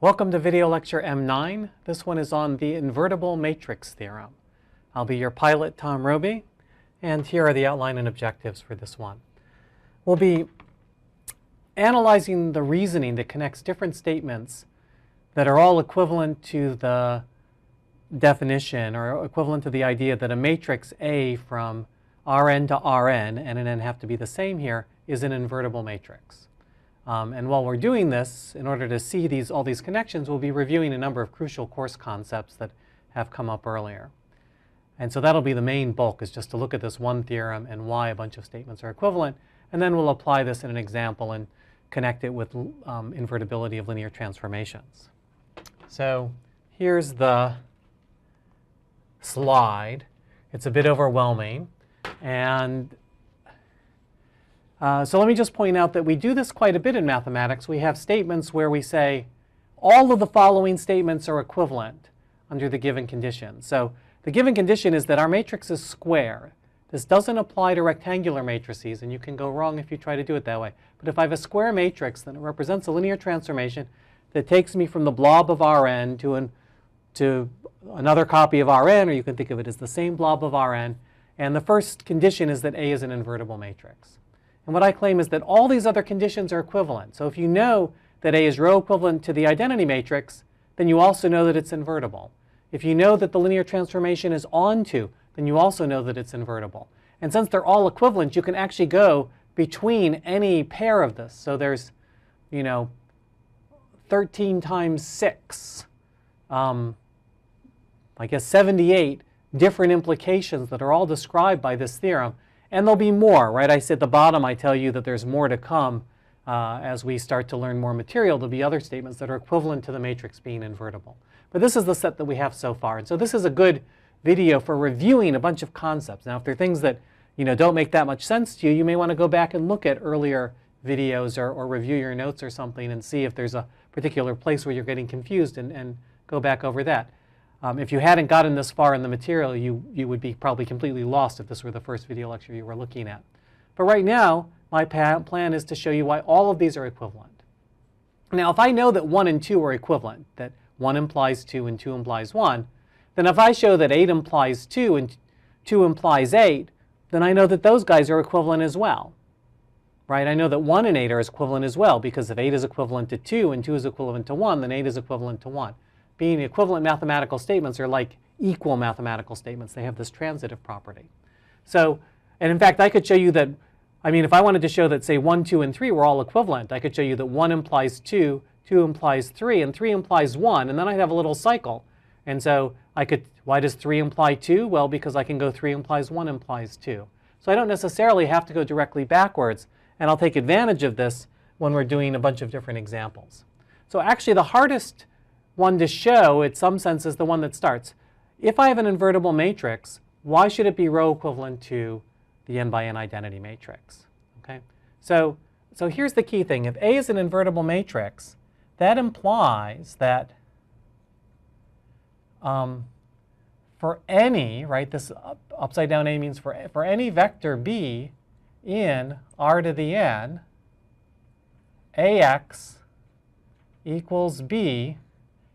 Welcome to video lecture M9. This one is on the invertible matrix theorem. I'll be your pilot, Tom Roby, and here are the outline and objectives for this one. We'll be analyzing the reasoning that connects different statements that are all equivalent to the definition or equivalent to the idea that a matrix A from Rn to Rn, and n have to be the same here, is an invertible matrix. And while we're doing this, in order to see all these connections, we'll be reviewing a number of crucial course concepts that have come up earlier. And so that'll be the main bulk, is just to look at this one theorem and why a bunch of statements are equivalent. And then we'll apply this in an example and connect it with invertibility of linear transformations. So here's the slide. It's a bit overwhelming. And so let me just point out that we do this quite a bit in mathematics. We have statements where we say all of the following statements are equivalent under the given condition. So the given condition is that our matrix is square. This doesn't apply to rectangular matrices, and you can go wrong if you try to do it that way. But if I have a square matrix, then it represents a linear transformation that takes me from the blob of Rn to another copy of Rn, or you can think of it as the same blob of Rn. And the first condition is that A is an invertible matrix. And what I claim is that all these other conditions are equivalent. So if you know that A is row equivalent to the identity matrix, then you also know that it's invertible. If you know that the linear transformation is onto, then you also know that it's invertible. And since they're all equivalent, you can actually go between any pair of this. So there's, 13 times 6, I guess 78 different implications that are all described by this theorem. And there'll be more, right? I said at the bottom, I tell you that there's more to come as we start to learn more material. There'll be other statements that are equivalent to the matrix being invertible. But this is the set that we have so far. And so this is a good video for reviewing a bunch of concepts. Now, if there are things that don't make that much sense to you, you may want to go back and look at earlier videos or review your notes or something and see if there's a particular place where you're getting confused and go back over that. If you hadn't gotten this far in the material, you would be probably completely lost if this were the first video lecture you were looking at. But right now, my plan is to show you why all of these are equivalent. Now, if I know that 1 and 2 are equivalent, that 1 implies 2 and 2 implies 1, then if I show that 8 implies 2 and 2 implies 8, then I know that those guys are equivalent as well. Right? I know that 1 and 8 are equivalent as well, because if 8 is equivalent to 2 and 2 is equivalent to 1, then 8 is equivalent to 1. Being equivalent mathematical statements are like equal mathematical statements. They have this transitive property. So, and in fact, I could show you that, if I wanted to show that, say, 1, 2, and 3 were all equivalent, I could show you that 1 implies 2, 2 implies 3, and 3 implies 1, and then I'd have a little cycle. And so why does 3 imply 2? Well, because I can go 3 implies 1 implies 2. So I don't necessarily have to go directly backwards, and I'll take advantage of this when we're doing a bunch of different examples. So actually, the hardest one to show, in some sense, is the one that starts. If I have an invertible matrix, why should it be row equivalent to the n by n identity matrix? Okay, so here's the key thing. If A is an invertible matrix, that implies that for any, right, this upside down A means for any vector B in R to the n, AX equals B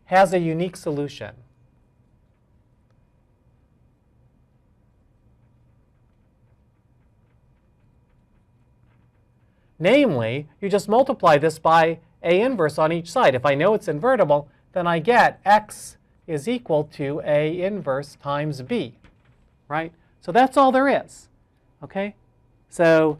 has a unique solution. Namely, you just multiply this by A inverse on each side. If I know it's invertible, then I get X is equal to A inverse times B, right? So that's all there is, okay? So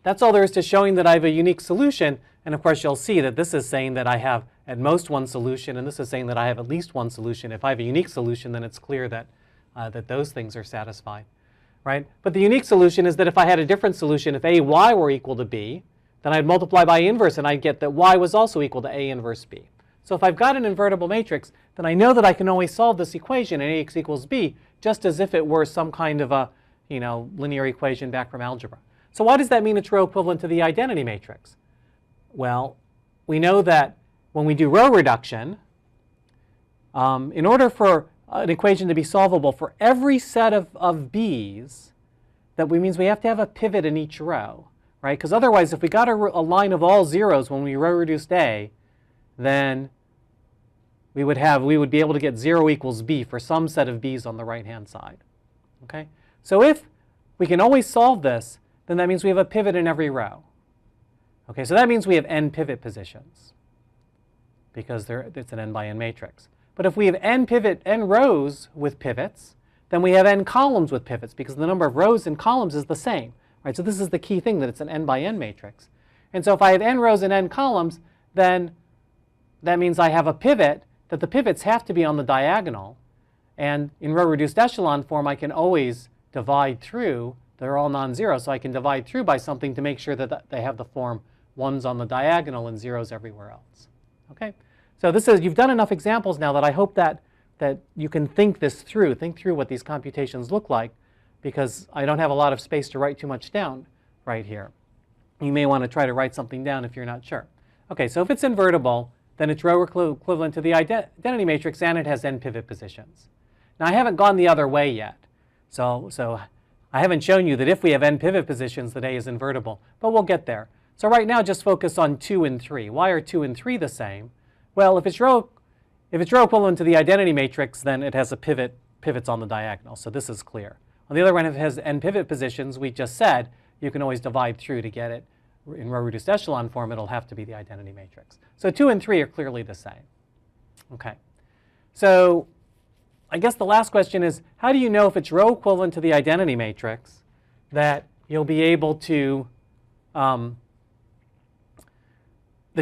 that's all there is to showing that I have a unique solution. And of course, you'll see that this is saying that I have at most one solution, and this is saying that I have at least one solution. If I have a unique solution, then it's clear that, that those things are satisfied, right? But the unique solution is that if I had a different solution, if AY were equal to B, then I'd multiply by A inverse, and I'd get that Y was also equal to A inverse B. So if I've got an invertible matrix, then I know that I can always solve this equation, AX equals B, just as if it were some kind of a linear equation back from algebra. So why does that mean it's row equivalent to the identity matrix? Well, we know that when we do row reduction, in order for an equation to be solvable for every set of B's, that means we have to have a pivot in each row, right? Because otherwise, if we got a line of all zeros when we row reduced A, then we would be able to get 0 equals b for some set of b's on the right-hand side. Okay? So if we can always solve this, then that means we have a pivot in every row. Okay, so that means we have n pivot positions because it's an n by n matrix. But if we have n rows with pivots, then we have n columns with pivots because the number of rows and columns is the same. Right? So this is the key thing, that it's an n by n matrix. And so if I have n rows and n columns, then that means I have a pivot, that the pivots have to be on the diagonal. And in row reduced echelon form, I can always divide through. They're all non-zero, so I can divide through by something to make sure that they have the form 1's on the diagonal and 0's everywhere else. Okay? So this is, you've done enough examples now that I hope that you can think this through. Think through what these computations look like, because I don't have a lot of space to write too much down right here. You may want to try to write something down if you're not sure. Okay, so if it's invertible, then it's row equivalent to the identity matrix, and it has n pivot positions. Now, I haven't gone the other way yet. So I haven't shown you that if we have n pivot positions, that A is invertible. But we'll get there. So right now, just focus on 2 and 3. Why are 2 and 3 the same? Well, if it's row equivalent to the identity matrix, then it has a pivots on the diagonal. So this is clear. On the other one, if it has n pivot positions, we just said you can always divide through to get it. In row reduced echelon form, it'll have to be the identity matrix. So 2 and 3 are clearly the same. Okay. So I guess the last question is, how do you know if it's row equivalent to the identity matrix that you'll be able to, that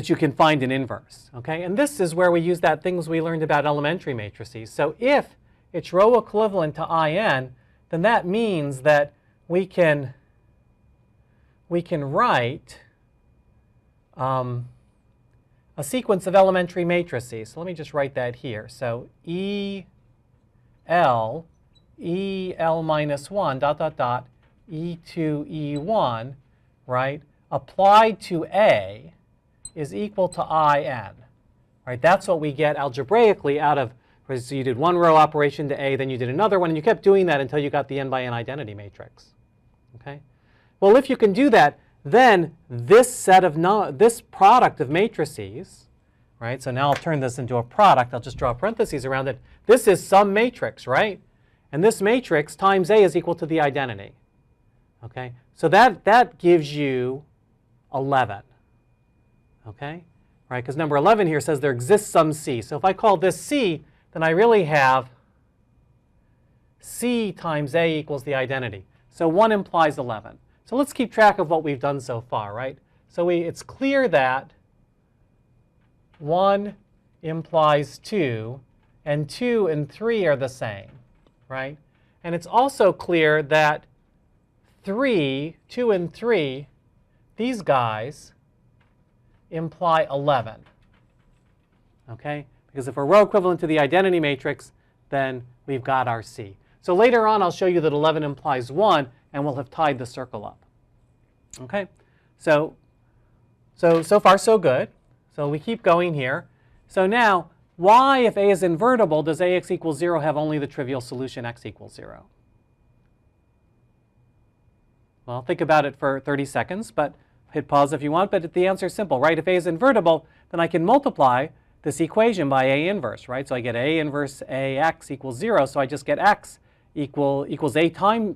you can find an inverse? Okay, and this is where we use that things we learned about elementary matrices. So if it's row equivalent to IN, then that means that we can write a sequence of elementary matrices. So let me just write that here. So EL minus 1 dot dot dot E2 E1, right, applied to A is equal to IN. Right, that's what we get algebraically out of, so you did one row operation to A, then you did another one, and you kept doing that until you got the n by n identity matrix. Okay? Well, if you can do that, then this this product of matrices, right? So now I'll turn this into a product. I'll just draw parentheses around it. This is some matrix, right? And this matrix times A is equal to the identity. Okay? So that gives you 11. Okay? Right? Because number 11 here says there exists some C. So if I call this C, then I really have C times A equals the identity. So 1 implies 11. So let's keep track of what we've done so far, right? So it's clear that 1 implies 2, and 2 and 3 are the same, right? And it's also clear that 2 and 3, these guys imply 11, okay? Because if we're row equivalent to the identity matrix, then we've got our C. So later on, I'll show you that 11 implies 1, and we'll have tied the circle up. Okay? So far, so good. So we keep going here. So now, why, if A is invertible, does AX equals 0 have only the trivial solution x equals 0? Well, think about it for 30 seconds, but hit pause if you want. But the answer is simple, right? If A is invertible, then I can multiply this equation by A inverse, right? So I get A inverse AX equals 0, so I just get x equals A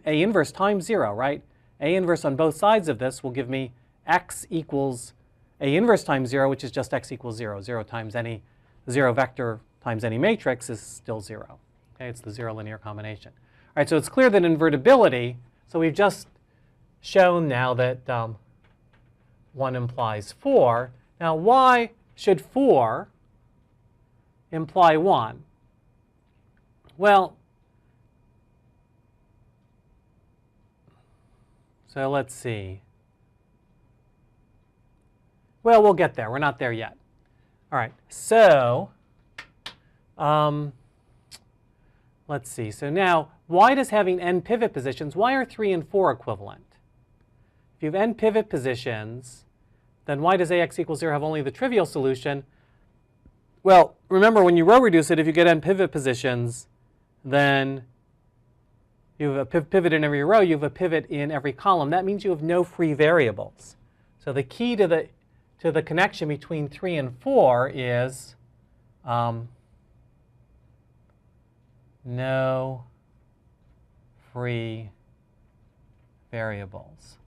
inverse times 0, right? A inverse on both sides of this will give me x equals A inverse times 0, which is just x equals 0. 0 times any 0 vector times any matrix is still 0. Okay, it's the 0 linear combination. All right, so it's clear that invertibility, so we've just shown now that 1 implies 4. Now, why should 4 imply 1? Well, so let's see. Well, we'll get there. We're not there yet. All right. So let's see. So now, why does having n pivot positions, why are 3 and 4 equivalent? If you have n pivot positions, then why does AX equals 0 have only the trivial solution? Well, remember, when you row reduce it, if you get n pivot positions, then you have a pivot in every row, you have a pivot in every column. That means you have no free variables. So the key to to the connection between 3 and 4 is no free variables,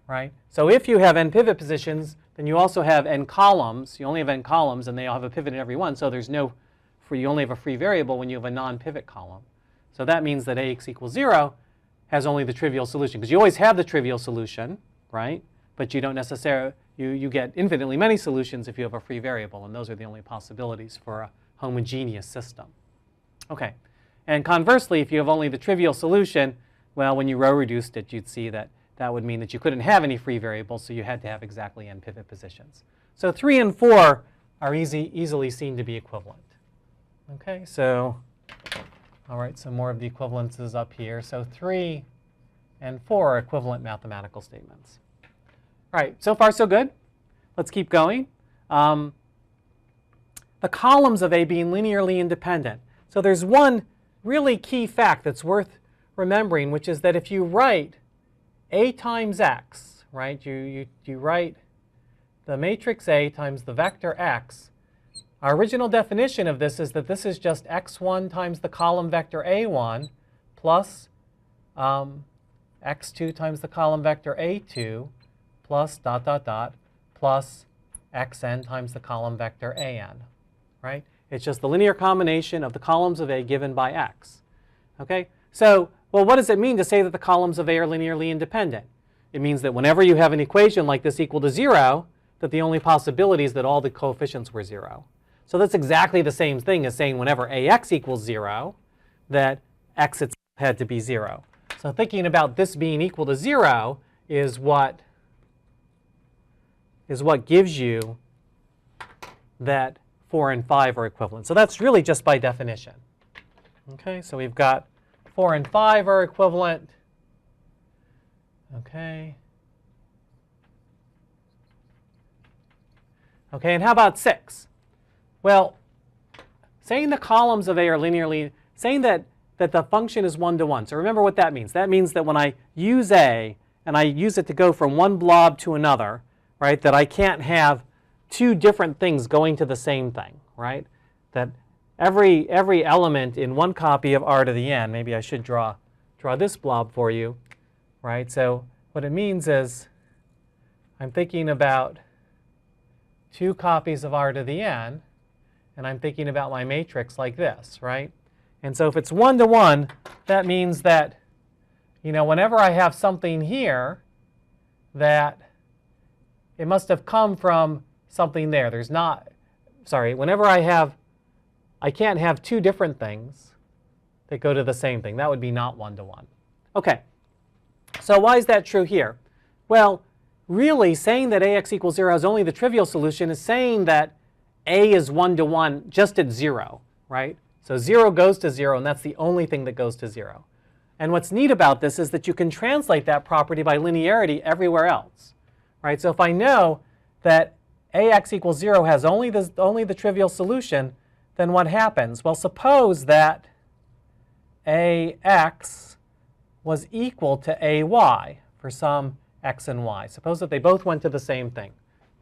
right? So if you have n pivot positions, then you also have n columns. You only have n columns, and they all have a pivot in every one. So there's no free. You only have a free variable when you have a non-pivot column. So that means that ax equals 0 has only the trivial solution, because you always have the trivial solution, right? But you don't necessarily, you get infinitely many solutions if you have a free variable, and those are the only possibilities for a homogeneous system. Okay, and conversely, if you have only the trivial solution, well, when you row reduced it, you'd see that that would mean that you couldn't have any free variables, so you had to have exactly n pivot positions. So 3 and 4 are easily seen to be equivalent. Okay, so I'll write some more of the equivalences up here. So 3 and 4 are equivalent mathematical statements. All right, so far so good. Let's keep going. The columns of A being linearly independent. So there's one really key fact that's worth remembering, which is that if you write A times x, right, you write the matrix A times the vector x, our original definition of this is that this is just x1 times the column vector A1 plus x2 times the column vector A2 plus dot, dot, dot, plus xn times the column vector an, right? It's just the linear combination of the columns of A given by x. Okay? So, well, what does it mean to say that the columns of A are linearly independent? It means that whenever you have an equation like this equal to 0, that the only possibility is that all the coefficients were 0. So that's exactly the same thing as saying whenever AX equals 0, that x itself had to be 0. So thinking about this being equal to 0 is what gives you that 4 and 5 are equivalent. So that's really just by definition. Okay, so we've got 4 and 5 are equivalent. Okay. Okay, and how about 6? Well, saying the columns of A are linearly, saying that the function is 1-to-1. So remember what that means. That means that when I use A and I use it to go from one blob to another, right, that I can't have two different things going to the same thing, right? That every element in one copy of r to the n, maybe I should draw this blob for you, right? So what it means is I'm thinking about two copies of r to the n, and I'm thinking about my matrix like this, right? And so if it's 1-to-1, that means that, you know, whenever I have something here, that it must have come from something there. There's not, sorry, whenever I can't have two different things that go to the same thing. That would be not 1-to-1. Okay, so why is that true here? Well, really saying that AX equals 0 is only the trivial solution is saying that A is 1-to-1 just at 0, right? So 0 goes to 0, and that's the only thing that goes to 0. And what's neat about this is that you can translate that property by linearity everywhere else, right? So if I know that AX equals 0 has only the trivial solution, then what happens? Well, suppose that AX was equal to AY for some x and y. Suppose that they both went to the same thing,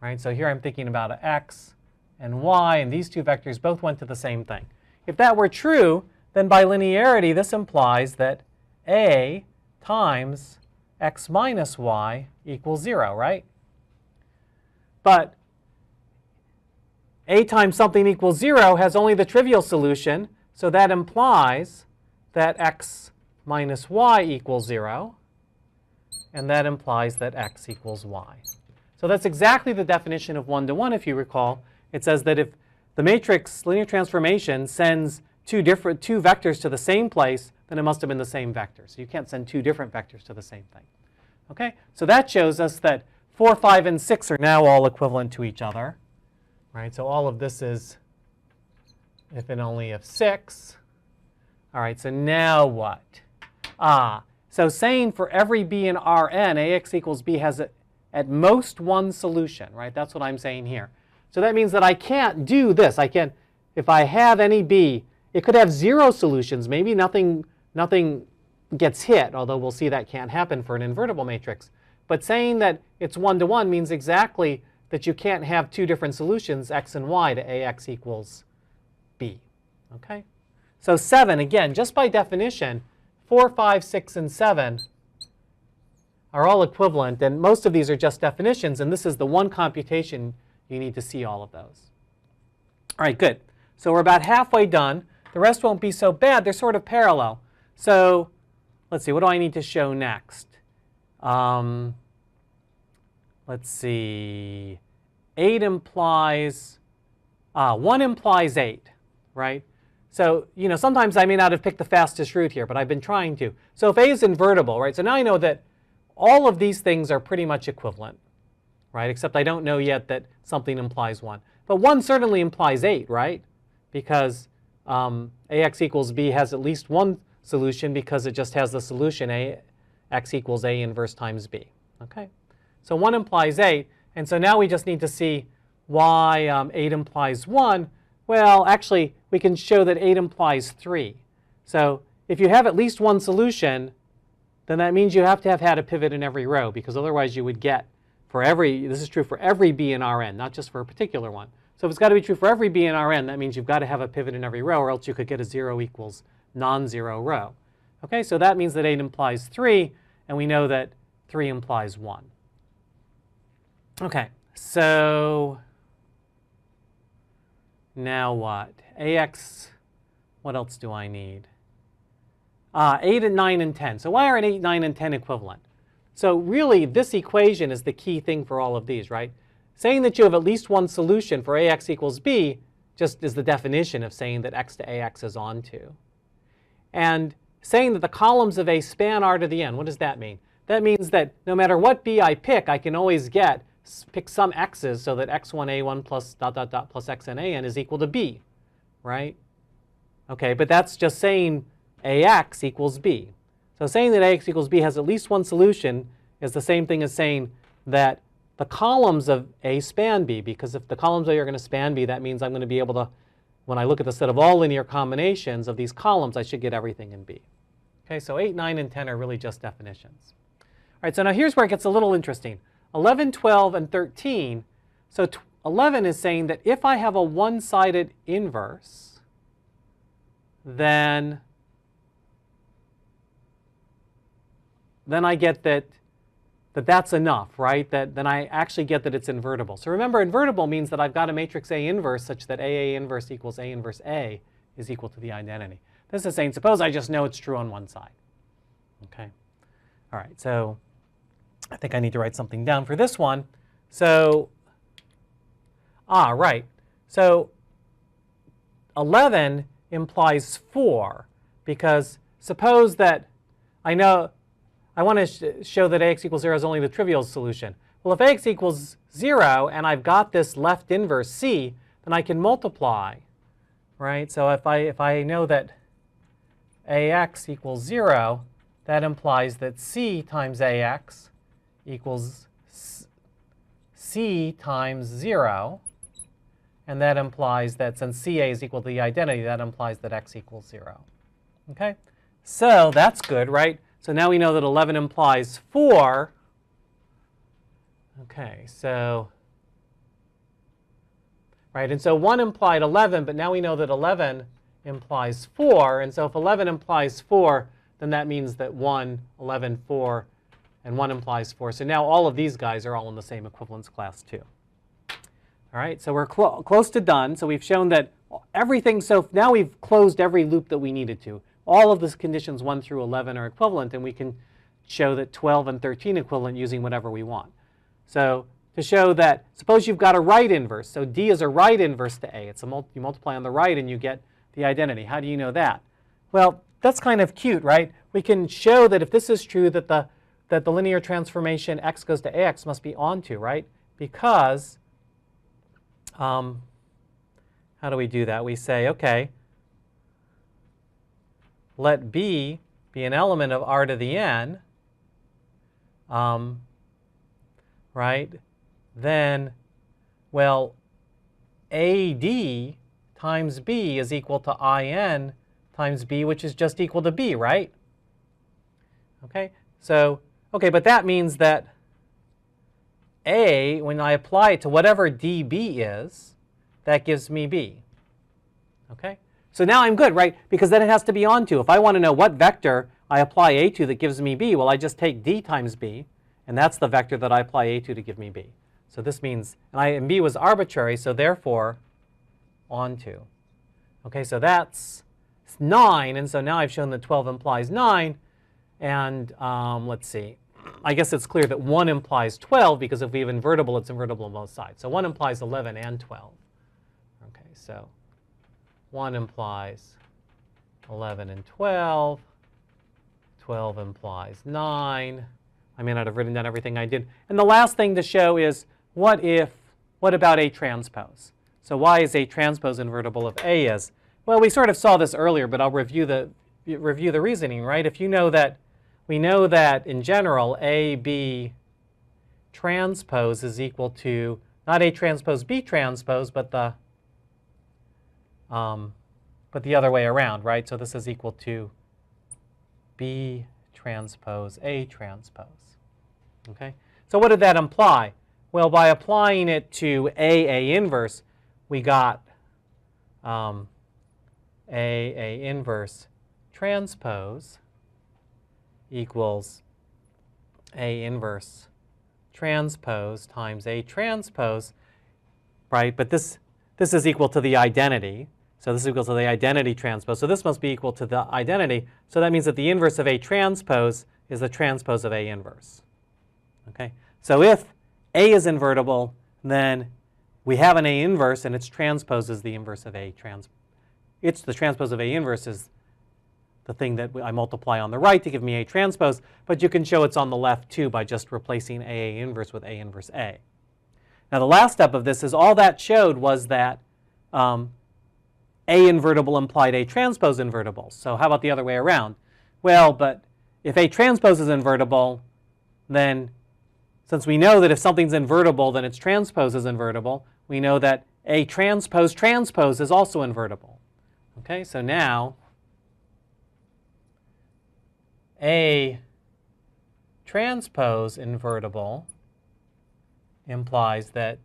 right? So here I'm thinking about an x and y, and these two vectors both went to the same thing. If that were true, then by linearity, this implies that A times x minus y equals 0, right? But A times something equals 0 has only the trivial solution, so that implies that x minus y equals 0, and that implies that x equals y. So that's exactly the definition of 1-to-1, if you recall. It says that if the matrix linear transformation sends two vectors to the same place, then it must have been the same vector. So you can't send two different vectors to the same thing. Okay, so that shows us that 4, 5, and 6 are now all equivalent to each other. Right, so all of this is if and only if 6. All right, so now what? So saying for every b in Rn, Ax equals b has at most one solution, right? That's what I'm saying here. So that means that I can't do this. I can, if I have any b, it could have 0 solutions. Maybe nothing gets hit, although we'll see that can't happen for an invertible matrix. But saying that it's 1 to 1 means exactly that you can't have two different solutions, x and y, to ax equals b. Okay? So 7, again, just by definition, 4, 5, 6, and 7 are all equivalent. And most of these are just definitions. And this is the one computation you need to see all of those. All right, good. So we're about halfway done. The rest won't be so bad. They're sort of parallel. So let's see. What do I need to show next? Let's see. 8 implies 1 implies 8, right? So, you know, sometimes I may not have picked the fastest route here, but I've been trying to. So if A is invertible, right? So now I know that all of these things are pretty much equivalent, right? Except I don't know yet that something implies 1. But 1 certainly implies 8, right? Because ax equals b has at least one solution because it just has the solution ax equals a inverse times b. Okay? So 1 implies 8. And so now we just need to see why 8 implies 1. Well, actually, we can show that 8 implies 3. So if you have at least one solution, then that means you have to have had a pivot in every row, because otherwise you would get for every, this is true for every b in Rn, not just for a particular one. So if it's got to be true for every b in Rn, that means you've got to have a pivot in every row, or else you could get a 0 equals non-zero row. Okay, so that means that 8 implies 3, and we know that 3 implies 1. Okay, so now what? Ax, what else do I need? 8 and 9 and 10. So why are 8, 9, and 10 equivalent? So really, this equation is the key thing for all of these, right? Saying that you have at least one solution for ax equals b just is the definition of saying that x to ax is onto. And saying that the columns of A span R to the n, what does that mean? That means that no matter what b I pick, I can always pick some x's so that x1a1 plus dot dot dot plus xnan is equal to b, right? Okay, but that's just saying ax equals b. So saying that ax equals b has at least one solution is the same thing as saying that the columns of A span b, because if the columns of A are going to span b, that means I'm going to be able to, when I look at the set of all linear combinations of these columns, I should get everything in b. Okay, so 8, 9, and 10 are really just definitions. All right, so now here's where it gets a little interesting. 11, 12, and 13. So 11 is saying that if I have a one-sided inverse, then I get that's enough, right? Then I actually get that it's invertible. So remember, invertible means that I've got a matrix A inverse such that AA inverse equals A inverse A is equal to the identity. This is saying, suppose I just know it's true on one side. Okay. All right, so I think I need to write something down for this one. So, right. So 11 implies 4, because suppose that I want to show that ax equals 0 is only the trivial solution. Well, if ax equals 0 and I've got this left inverse c, then I can multiply, right? So if I know that ax equals 0, that implies that c times ax equals c times 0. And that implies that since CA is equal to the identity, that implies that x equals 0. Okay? So that's good, right? So now we know that 11 implies 4. Okay, so, right, and so 1 implied 11, but now we know that 11 implies 4. And so if 11 implies 4, then that means that 1, 11, 4, and 1 implies 4. So now all of these guys are all in the same equivalence class too. All right, so we're close to done. So we've shown that everything, so now we've closed every loop that we needed to. All of the conditions 1 through 11 are equivalent, and we can show that 12 and 13 equivalent using whatever we want. So to show that, suppose you've got a right inverse. So D is a right inverse to A. It's you multiply on the right and you get the identity. How do you know that? Well, that's kind of cute, right? We can show that if this is true, that the linear transformation x goes to ax must be onto, right? Because, how do we do that? We say, okay, let B be an element of R to the n, right? Then, well, AD times B is equal to IN times B, which is just equal to B, right? Okay, so, okay, but that means that A, when I apply it to whatever dB is, that gives me B. Okay? So now I'm good, right? Because then it has to be onto. If I want to know what vector I apply A to that gives me B, well, I just take D times B, and that's the vector that I apply A to give me B. So this means, and B was arbitrary, so therefore, onto. Okay, so that's 9, and so now I've shown that 12 implies 9, and let's see. I guess it's clear that 1 implies 12, because if we have invertible, it's invertible on both sides. So 1 implies 11 and 12. Okay, so 1 implies 11 and 12. 12 implies 9. I may not have written down everything I did. And the last thing to show is, what about A transpose? So why is A transpose invertible if A is? Well, we sort of saw this earlier, but I'll review the reasoning, right? If you know that, we know that in general, A, B transpose is equal to, not A transpose B transpose, but the other way around, right? So this is equal to B transpose A transpose. Okay? So what did that imply? Well, by applying it to A inverse, we got A inverse transpose equals A inverse transpose times A transpose, right? But this is equal to the identity. So this is equal to the identity transpose. So this must be equal to the identity. So that means that the inverse of A transpose is the transpose of A inverse. Okay? So if A is invertible, then we have an A inverse, and its transpose is the inverse of A transpose. It's the transpose of A inverse is the thing that I multiply on the right to give me A transpose, but you can show it's on the left too by just replacing A inverse with A inverse A. Now the last step of this is all that showed was that A invertible implied A transpose invertible. So how about the other way around? Well, but if A transpose is invertible, then since we know that if something's invertible, then its transpose is invertible, we know that A transpose transpose is also invertible. Okay, so now A transpose invertible implies that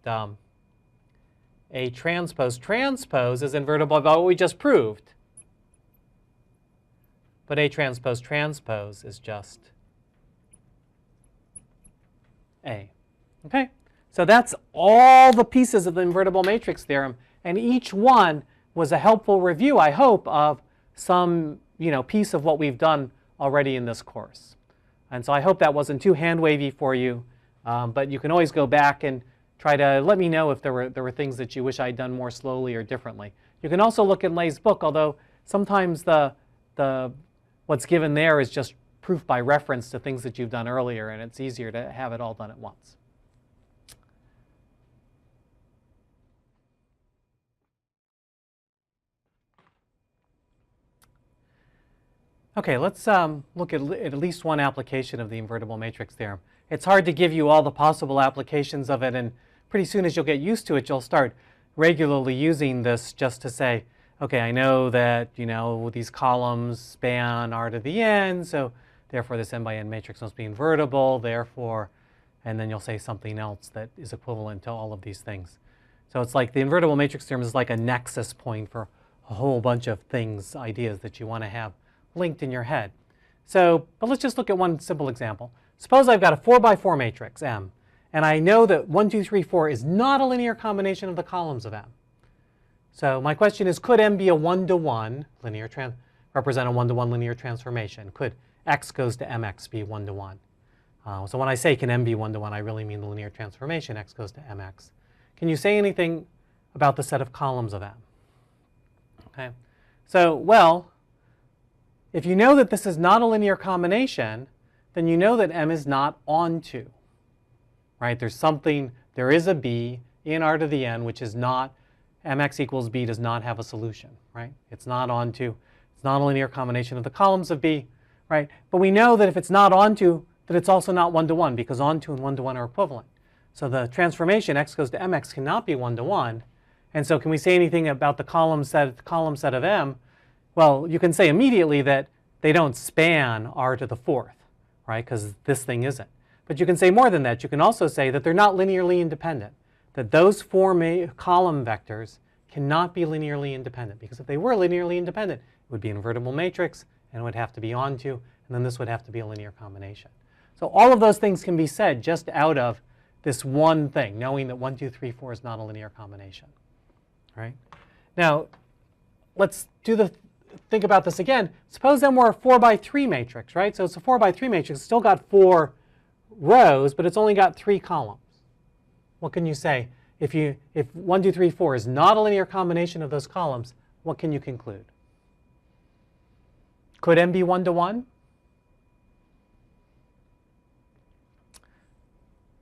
A transpose transpose is invertible by what we just proved. But A transpose transpose is just A. Okay? So that's all the pieces of the invertible matrix theorem, and each one was a helpful review, I hope, of some piece of what we've done already in this course. And so I hope that wasn't too hand-wavy for you, but you can always go back and try to let me know if there were things that you wish I'd done more slowly or differently. You can also look in Leigh's book, although sometimes what's given there is just proof by reference to things that you've done earlier, and it's easier to have it all done at once. Okay, let's look at least one application of the invertible matrix theorem. It's hard to give you all the possible applications of it, and pretty soon as you'll get used to it, you'll start regularly using this just to say, okay, I know that these columns span R to the n, so therefore this n by n matrix must be invertible, therefore, and then you'll say something else that is equivalent to all of these things. So it's like the invertible matrix theorem is like a nexus point for a whole bunch of things, ideas that you want to have linked in your head. So, but let's just look at one simple example. Suppose I've got a 4 by 4 matrix, M, and I know that 1, 2, 3, 4 is not a linear combination of the columns of M. So my question is, could M be a 1-to-1 represent a 1-to-1 linear transformation? Could X goes to MX be 1-to-1? So when I say can M be 1-to-1, I really mean the linear transformation X goes to MX. Can you say anything about the set of columns of M? Okay. So, well, if you know that this is not a linear combination, then you know that M is not onto. Right? There is a B in R to the n which is not, MX equals B does not have a solution. Right? It's not onto. It's not a linear combination of the columns of B. Right? But we know that if it's not onto, that it's also not 1-to-1, because onto and 1-to-1 are equivalent. So the transformation X goes to MX cannot be 1-to-1. And so can we say anything about the column set of M? Well, you can say immediately that they don't span R to the 4th, right? Because this thing isn't. But you can say more than that. You can also say that they're not linearly independent, that those four column vectors cannot be linearly independent, because if they were linearly independent, it would be an invertible matrix, and it would have to be onto, and then this would have to be a linear combination. So all of those things can be said just out of this one thing, knowing that 1, 2, 3, 4 is not a linear combination. Right? Now, let's think about this again. Suppose then we're a 4 by 3 matrix, right? So it's a 4 by 3 matrix. It's still got 4 rows, but it's only got 3 columns. What can you say? If 1, 2, 3, 4 is not a linear combination of those columns, what can you conclude? Could M be 1 to 1?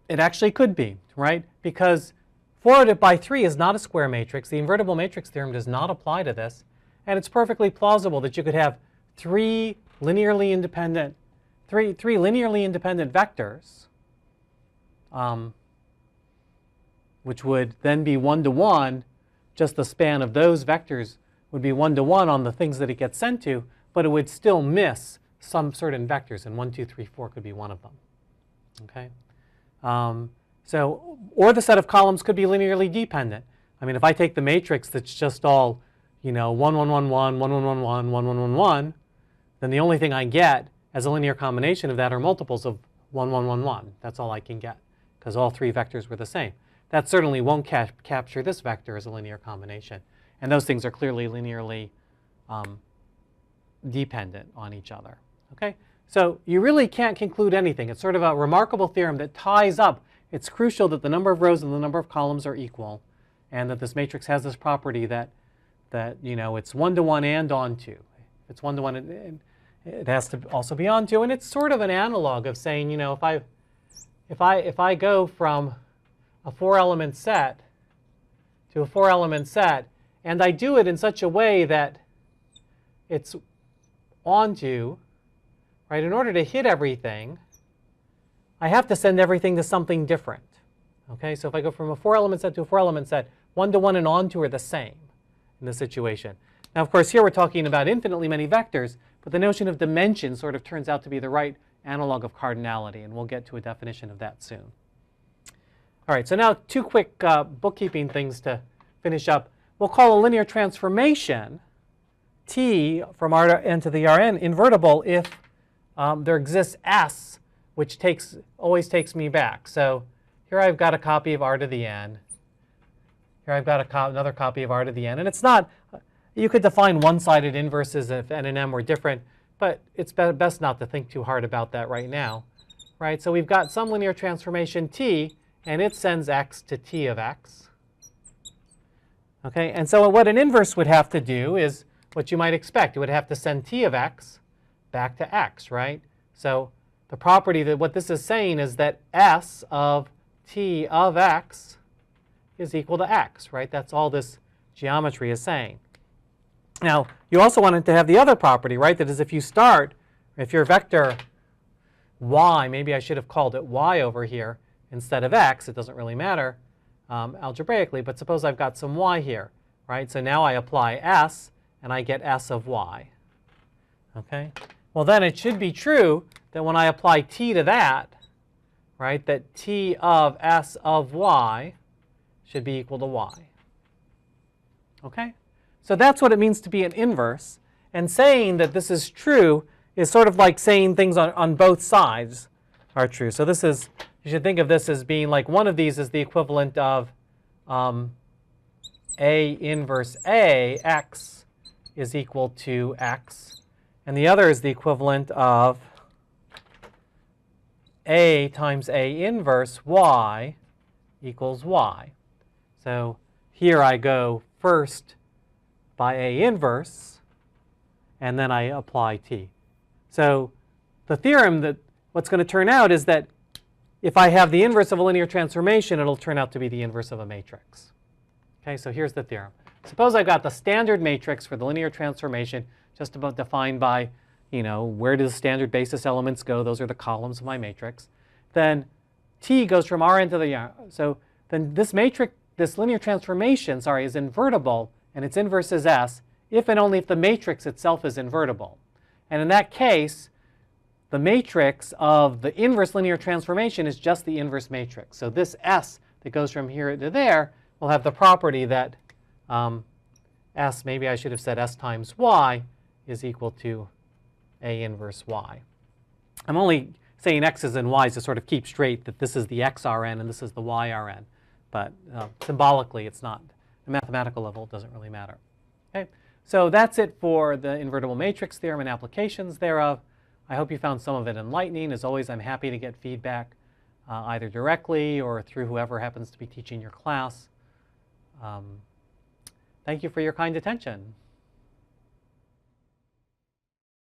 It actually could be, right? Because 4 by 3 is not a square matrix. The invertible matrix theorem does not apply to this. And it's perfectly plausible that you could have three linearly independent vectors, which would then be 1 to 1. Just the span of those vectors would be 1 to 1 on the things that it gets sent to, but it would still miss some certain vectors, and 1, 2, 3, 4 could be one of them. Okay? Or the set of columns could be linearly dependent. I mean, if I take the matrix that's just all, 1, 1, 1, 1, 1, 1, 1, 1, 1, 1, 1, 1, then the only thing I get as a linear combination of that are multiples of 1, 1, 1, 1. That's all I can get, because all three vectors were the same. That certainly won't capture this vector as a linear combination. And those things are clearly linearly dependent on each other. Okay? So you really can't conclude anything. It's sort of a remarkable theorem that ties up. It's crucial that the number of rows and the number of columns are equal, and that this matrix has this property that it's 1 to 1 and onto. If it's 1 to 1, it has to also be onto. And it's sort of an analog of saying, if I go from a 4-element set to a 4-element set, and I do it in such a way that it's onto, right? In order to hit everything, I have to send everything to something different. Okay, so if I go from a 4-element set to a 4-element set, 1 to 1 and onto are the same in this situation. Now, of course, here we're talking about infinitely many vectors, but the notion of dimension sort of turns out to be the right analog of cardinality, and we'll get to a definition of that soon. All right, so now 2 quick bookkeeping things to finish up. We'll call a linear transformation T from R to N to the Rn invertible if there exists S, which always takes me back. So here I've got a copy of R to the N. Here I've got another copy of R to the N. And it's not, you could define one-sided inverses if N and M were different, but it's best not to think too hard about that right now. Right? So we've got some linear transformation T, and it sends X to T of X. Okay? And so what an inverse would have to do is what you might expect. It would have to send T of X back to X, right? So the property that what this is saying is that S of T of X is equal to X, right? That's all this geometry is saying. Now, you also wanted to have the other property, right? That is, if your vector y, maybe I should have called it y over here instead of x, it doesn't really matter algebraically, but suppose I've got some y here, right? So now I apply S, and I get S of y. Okay? Well, then it should be true that when I apply t to that, right, that t of S of y should be equal to y. Okay? So that's what it means to be an inverse. And saying that this is true is sort of like saying things on both sides are true. So this is, you should think of this as being like one of these is the equivalent of A inverse A, x is equal to x. And the other is the equivalent of A times A inverse y equals y. So here I go first by A inverse, and then I apply t. So the theorem that what's going to turn out is that if I have the inverse of a linear transformation, it'll turn out to be the inverse of a matrix. Okay, so here's the theorem. Suppose I've got the standard matrix for the linear transformation, just about defined by, where do the standard basis elements go? Those are the columns of my matrix. Then T goes from Rn to the so then this matrix, this linear transformation, is invertible, and its inverse is S, if and only if the matrix itself is invertible. And in that case, the matrix of the inverse linear transformation is just the inverse matrix. So this S that goes from here to there will have the property that S, maybe I should have said S times Y, is equal to A inverse Y. I'm only saying X's and Y's to sort of keep straight that this is the XRN and this is the YRN. But symbolically, it's not. At mathematical level, it doesn't really matter. Okay? So that's it for the invertible matrix theorem and applications thereof. I hope you found some of it enlightening. As always, I'm happy to get feedback either directly or through whoever happens to be teaching your class. Thank you for your kind attention.